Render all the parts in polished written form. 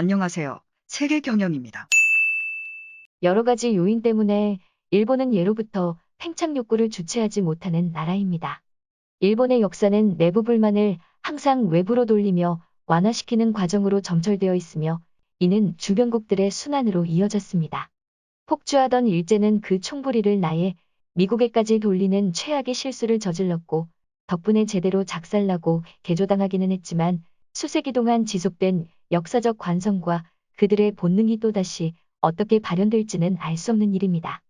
안녕하세요. 세계경영입니다. 여러 가지 요인 때문에 일본은 예로부터 팽창 욕구를 주체하지 못하는 나라입니다. 일본의 역사는 내부 불만을 항상 외부로 돌리며 완화시키는 과정으로 점철되어 있으며 이는 주변국들의 순환으로 이어졌습니다. 폭주하던 일제는 그 총부리를 나해 미국에까지 돌리는 최악의 실수를 저질렀고 덕분에 제대로 작살나고 개조당하기는 했지만 수세기 동안 지속된 역사적 관성과 그들의 본능이 또다시 어떻게 발현될지는 알 수 없는 일입니다.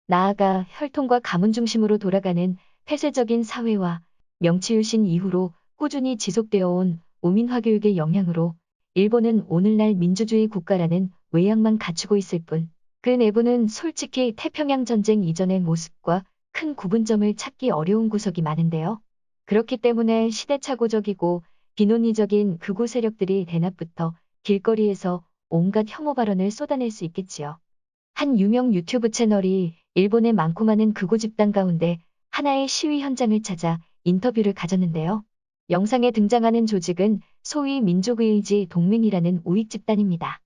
나아가 혈통과 가문 중심으로 돌아가는 폐쇄적인 사회와 명치유신 이후로 꾸준히 지속되어 온 우민화 교육의 영향으로 일본은 오늘날 민주주의 국가라는 외양만 갖추고 있을 뿐 그 내부는 솔직히 태평양 전쟁 이전의 모습과 큰 구분점을 찾기 어려운 구석이 많은데요. 그렇기 때문에 시대착오적이고 비논리적인 극우 세력들이 대낮부터 길거리에서 온갖 혐오 발언을 쏟아낼 수 있겠지요. 한 유명 유튜브 채널이 일본의 많고 많은 극우 집단 가운데 하나의 시위 현장을 찾아 인터뷰를 가졌는데요. 영상에 등장하는 조직은 소위 민족의지 동맹이라는 우익 집단입니다.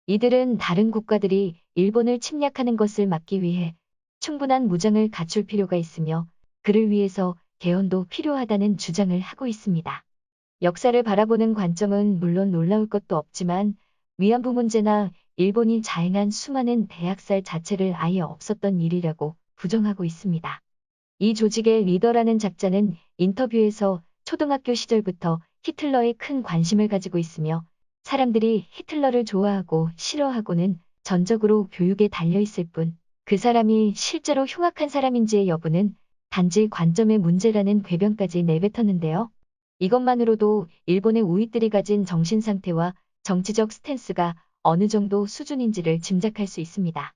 이들은 다른 국가들이 일본을 침략하는 것을 막기 위해 충분한 무장을 갖출 필요가 있으며 그를 위해서 개헌도 필요하다는 주장을 하고 있습니다. 역사를 바라보는 관점은 물론 놀라울 것도 없지만 위안부 문제나 일본이 자행한 수많은 대학살 자체를 아예 없었던 일이라고 부정하고 있습니다. 이 조직의 리더라는 작자는 인터뷰에서 초등학교 시절부터 히틀러에 큰 관심을 가지고 있으며 사람들이 히틀러를 좋아하고 싫어하고는 전적으로 교육에 달려있을 뿐 그 사람이 실제로 흉악한 사람인지의 여부는 단지 관점의 문제라는 궤변까지 내뱉었는데요. 이것만으로도 일본의 우익들이 가진 정신 상태와 정치적 스탠스가 어느 정도 수준인지를 짐작할 수 있습니다.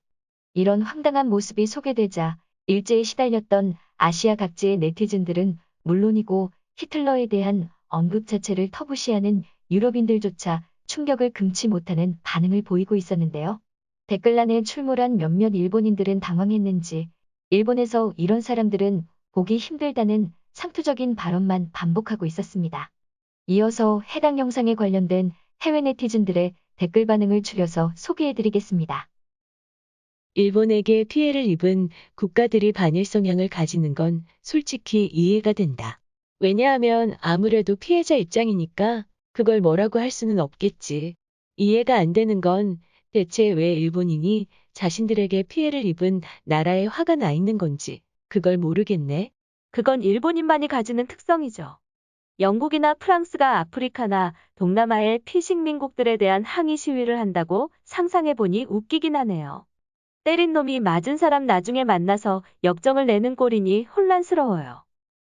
이런 황당한 모습이 소개되자 일제에 시달렸던 아시아 각지의 네티즌들은 물론이고 히틀러에 대한 언급 자체를 터부시하는 유럽인들조차 충격을 금치 못하는 반응을 보이고 있었는데요. 댓글란에 출몰한 몇몇 일본인들은 당황했는지 일본에서 이런 사람들은 보기 힘들다는 상투적인 발언만 반복하고 있었습니다. 이어서 해당 영상에 관련된 해외 네티즌들의 댓글 반응을 추려서 소개해드리겠습니다. 일본에게 피해를 입은 국가들이 반일 성향을 가지는 건 솔직히 이해가 된다. 왜냐하면 아무래도 피해자 입장이니까 그걸 뭐라고 할 수는 없겠지. 이해가 안 되는 건 대체 왜 일본인이 자신들에게 피해를 입은 나라에 화가 나 있는 건지 그걸 모르겠네. 그건 일본인만이 가지는 특성이죠. 영국이나 프랑스가 아프리카나 동남아의 피식민국들에 대한 항의 시위를 한다고 상상해보니 웃기긴 하네요. 때린 놈이 맞은 사람 나중에 만나서 역정을 내는 꼴이니 혼란스러워요.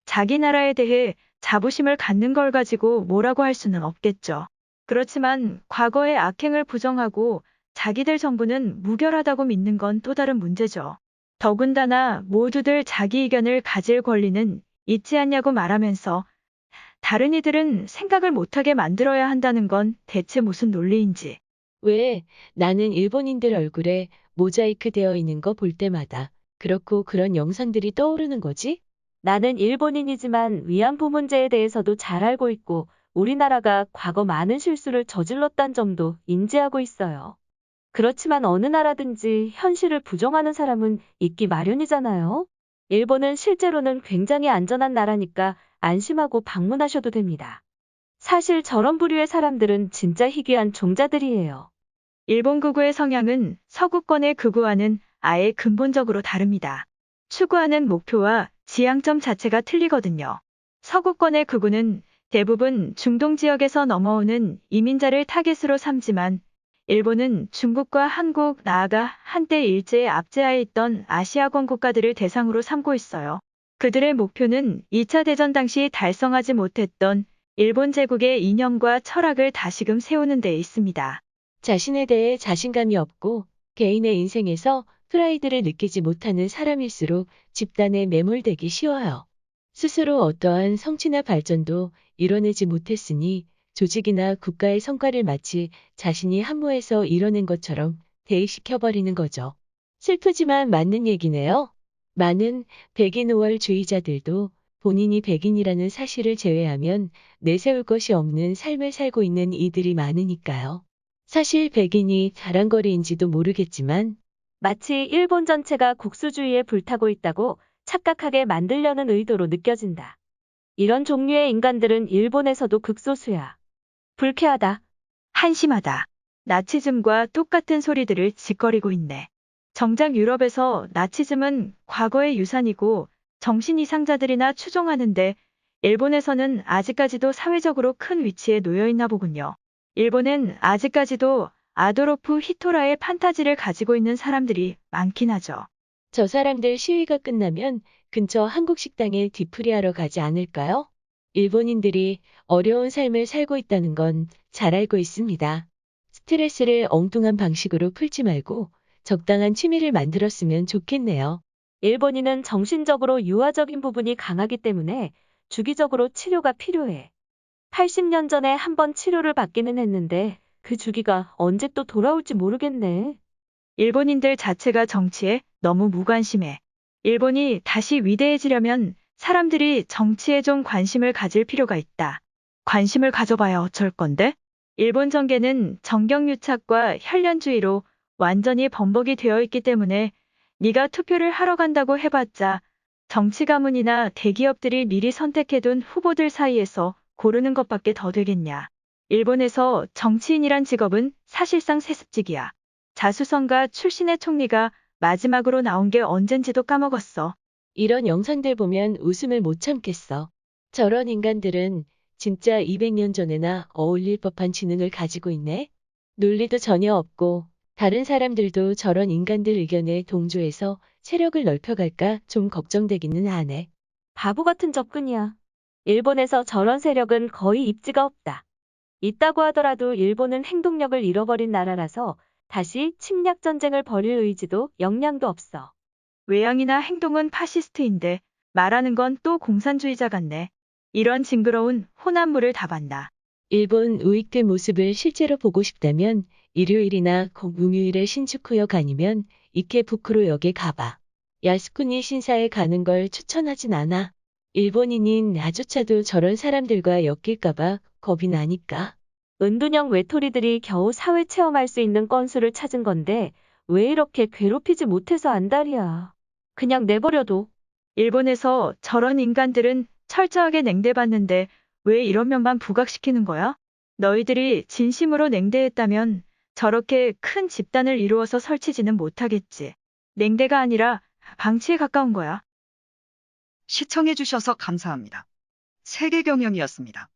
자기 나라에 대해 자부심을 갖는 걸 가지고 뭐라고 할 수는 없겠죠. 그렇지만 과거의 악행을 부정하고 자기들 정부는 무결하다고 믿는 건 또 다른 문제죠. 더군다나 모두들 자기 의견을 가질 권리는 있지 않냐고 말하면서 다른 이들은 생각을 못하게 만들어야 한다는 건 대체 무슨 논리인지. 왜 나는 일본인들 얼굴에 모자이크 되어 있는 거 볼 때마다 그렇고 그런 영상들이 떠오르는 거지? 나는 일본인이지만 위안부 문제에 대해서도 잘 알고 있고 우리나라가 과거 많은 실수를 저질렀다는 점도 인지하고 있어요. 그렇지만 어느 나라든지 현실을 부정하는 사람은 있기 마련이잖아요. 일본은 실제로는 굉장히 안전한 나라니까 안심하고 방문하셔도 됩니다. 사실 저런 부류의 사람들은 진짜 희귀한 종자들이에요. 일본 극우의 성향은 서구권의 극우와는 아예 근본적으로 다릅니다. 추구하는 목표와 지향점 자체가 틀리거든요. 서구권의 극우는 대부분 중동 지역에서 넘어오는 이민자를 타겟으로 삼지만 일본은 중국과 한국, 나아가 한때 일제의 압제하에 있던 아시아권 국가들을 대상으로 삼고 있어요. 그들의 목표는 2차 대전 당시 달성하지 못했던 일본 제국의 이념과 철학을 다시금 세우는 데 있습니다. 자신에 대해 자신감이 없고 개인의 인생에서 프라이드를 느끼지 못하는 사람일수록 집단에 매몰되기 쉬워요. 스스로 어떠한 성취나 발전도 이뤄내지 못했으니 조직이나 국가의 성과를 마치 자신이 한무에서 이뤄낸 것처럼 대입시켜버리는 거죠. 슬프지만 맞는 얘기네요. 많은 백인 우월주의자들도 본인이 백인이라는 사실을 제외하면 내세울 것이 없는 삶을 살고 있는 이들이 많으니까요. 사실 백인이 자랑거리인지도 모르겠지만 마치 일본 전체가 국수주의에 불타고 있다고 착각하게 만들려는 의도로 느껴진다. 이런 종류의 인간들은 일본에서도 극소수야. 불쾌하다. 한심하다. 나치즘과 똑같은 소리들을 짓거리고 있네. 정작 유럽에서 나치즘은 과거의 유산이고 정신 이상자들이나 추종하는데 일본에서는 아직까지도 사회적으로 큰 위치에 놓여 있나 보군요. 일본은 아직까지도 아도르프 히토라의 판타지를 가지고 있는 사람들이 많긴 하죠. 저 사람들 시위가 끝나면 근처 한국 식당에 뒤풀이하러 가지 않을까요? 일본인들이 어려운 삶을 살고 있다는 건 잘 알고 있습니다. 스트레스를 엉뚱한 방식으로 풀지 말고 적당한 취미를 만들었으면 좋겠네요. 일본인은 정신적으로 유아적인 부분이 강하기 때문에 주기적으로 치료가 필요해. 80년 전에 한 번 치료를 받기는 했는데 그 주기가 언제 또 돌아올지 모르겠네. 일본인들 자체가 정치에 너무 무관심해. 일본이 다시 위대해지려면 사람들이 정치에 좀 관심을 가질 필요가 있다. 관심을 가져봐야 어쩔 건데? 일본 정계는 정경유착과 혈연주의로 완전히 범벅이 되어 있기 때문에 네가 투표를 하러 간다고 해봤자 정치 가문이나 대기업들이 미리 선택해둔 후보들 사이에서 고르는 것밖에 더 되겠냐. 일본에서 정치인이란 직업은 사실상 세습직이야. 자수성가 출신의 총리가 마지막으로 나온 게 언젠지도 까먹었어. 이런 영상들 보면 웃음을 못 참겠어. 저런 인간들은 진짜 200년 전에나 어울릴 법한 지능을 가지고 있네. 논리도 전혀 없고 다른 사람들도 저런 인간들 의견에 동조해서 세력을 넓혀갈까 좀 걱정되기는 하네. 바보 같은 접근이야. 일본에서 저런 세력은 거의 입지가 없다. 있다고 하더라도 일본은 행동력을 잃어버린 나라라서 다시 침략 전쟁을 벌일 의지도 역량도 없어. 외양이나 행동은 파시스트인데 말하는 건 또 공산주의자 같네. 이런 징그러운 혼합물을 다 봤나. 일본 우익들 모습을 실제로 보고 싶다면 일요일이나 공휴일에 신주쿠역 아니면 이케부쿠로역에 가봐. 야스쿠니 신사에 가는 걸 추천하진 않아. 일본인인 나조차도 저런 사람들과 엮일까봐 겁이 나니까. 은둔형 외톨이들이 겨우 사회 체험할 수 있는 건수를 찾은 건데 왜 이렇게 괴롭히지 못해서 안달이야. 그냥 내버려둬. 일본에서 저런 인간들은 철저하게 냉대받는데 왜 이런 면만 부각시키는 거야? 너희들이 진심으로 냉대했다면 저렇게 큰 집단을 이루어서 설치지는 못하겠지. 냉대가 아니라 방치에 가까운 거야. 시청해주셔서 감사합니다. 세계경영이었습니다.